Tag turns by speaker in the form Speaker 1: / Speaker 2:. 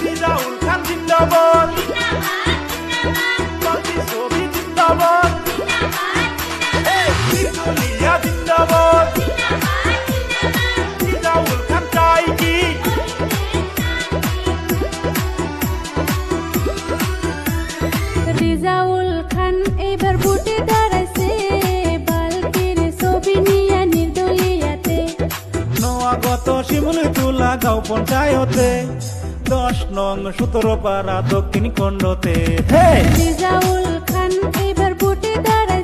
Speaker 1: রিজাউল খান জিন্দাবাদ, পার্টি ছবি জিন্দাবাদ, নির্দলীয় জিন্দাবাদ, রিজাউল খান চাই কি?
Speaker 2: রিজাউল খান এবার ভোটে দাঁড়াইছে, বালকের ছবি নিয়ে নির্দলীয়াতে।
Speaker 1: নয়াগত শিমুলি তুলা গাঁও পঞ্চায়েতে, 10 নং 17 পাড়া দক্ষিণ খণ্ডতে।
Speaker 2: রিজাউল খান এবার ভোটে দাঁড়াইছে।